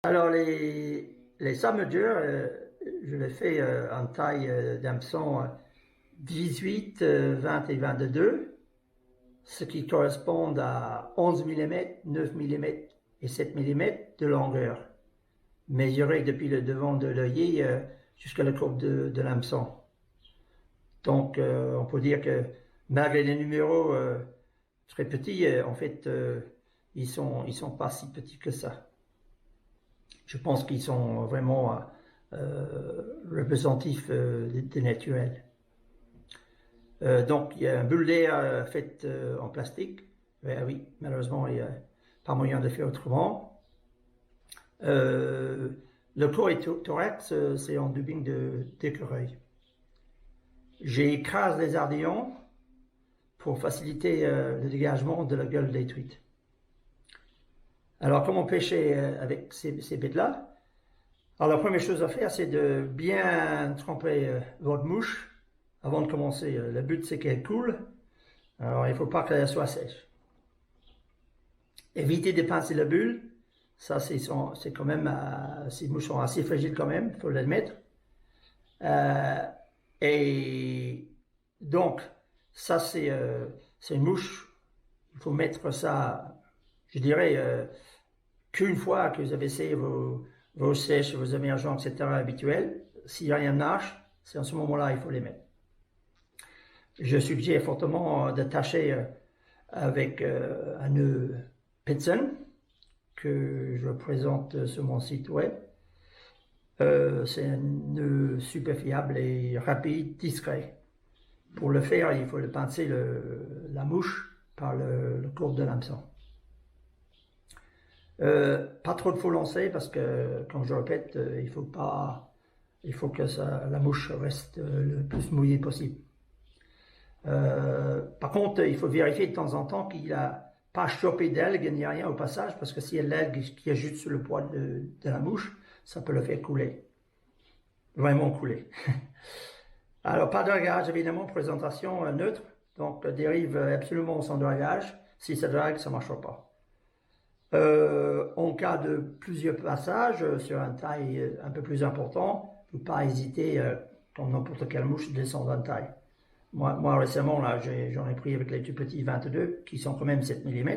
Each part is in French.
Alors, les submergeurs, je les fais en taille d'hameçon 18, 20 et 22, ce qui correspond à 11 mm, 9 mm et 7 mm de longueur, mesurés depuis le devant de l'œillet jusqu'à la courbe de l'hameçon. Donc, on peut dire que malgré les numéros très petits, en fait, ils sont pas si petits que ça. Je pense qu'ils sont vraiment représentatifs des naturels. Donc, il y a un bulle d'air faite en plastique. Oui, malheureusement, il n'y a pas moyen de faire autrement. Le corps et thorax, c'est en dubbing d'écureuil. J'écrase les ardillons pour faciliter le dégagement de la gueule des truites. Alors, comment pêcher avec ces bêtes-là? Alors, la première chose à faire, c'est de bien tremper votre mouche avant de commencer. Le but, c'est qu'elle coule. Alors, il ne faut pas qu'elle soit sèche. Évitez de pincer la bulle. Ça, c'est quand même, ces mouches sont assez fragiles quand même, il faut l'admettre. Et donc, ça, c'est une mouche. Il faut mettre ça, je dirais, qu'une fois que vous avez essayé vos sèches, vos émergents, etc. habituels. Si rien ne marche, c'est en ce moment-là il faut les mettre. Je suggère fortement d'attacher avec un nœud Pinson que je présente sur mon site web. C'est un nœud super fiable et rapide, discret. Pour le faire, il faut le pincer la mouche par le courbe de l'hameçon. Pas trop de faux lancer parce que, comme je répète, il faut que la mouche reste le plus mouillée possible. Par contre, il faut vérifier de temps en temps qu'il n'a pas chopé d'algues ni rien au passage, parce que s'il y a l'algue qui ajoute sur le poids de la mouche, ça peut le faire couler. Vraiment couler. Alors, pas de dragage, évidemment, présentation neutre, donc dérive absolument sans dragage. Si ça drague, ça ne marchera pas. En cas de plusieurs passages sur un taille un peu plus important, il ne faut pas hésiter, comme n'importe quelle mouche, de descendre en taille. Moi récemment, là, j'en ai pris avec les tout petits 22, qui sont quand même 7 mm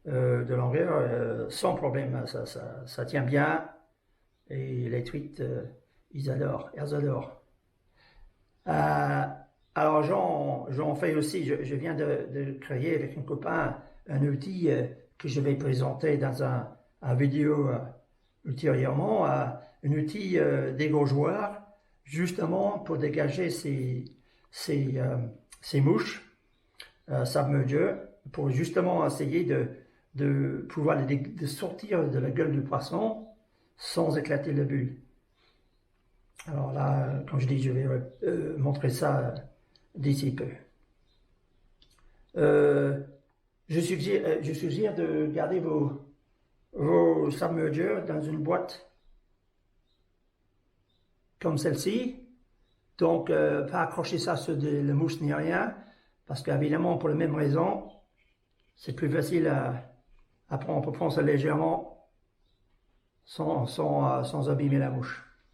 de longueur, sans problème, ça tient bien, et les truites, elles adorent. Alors j'en fais aussi, je viens de créer avec un copain un outil que je vais présenter dans un vidéo ultérieurement, un outil dégorgeoir, justement pour dégager ces mouches submergées, pour justement essayer de pouvoir de sortir de la gueule du poisson sans éclater la bulle. Alors là, comme je dis, je vais montrer ça d'ici peu. Je suggère de garder vos submergers dans une boîte comme celle-ci. Donc, pas accrocher ça sur la mouche ni rien, parce qu'évidemment, pour la même raison, c'est plus facile à prendre. On peut prendre ça légèrement sans abîmer la mouche.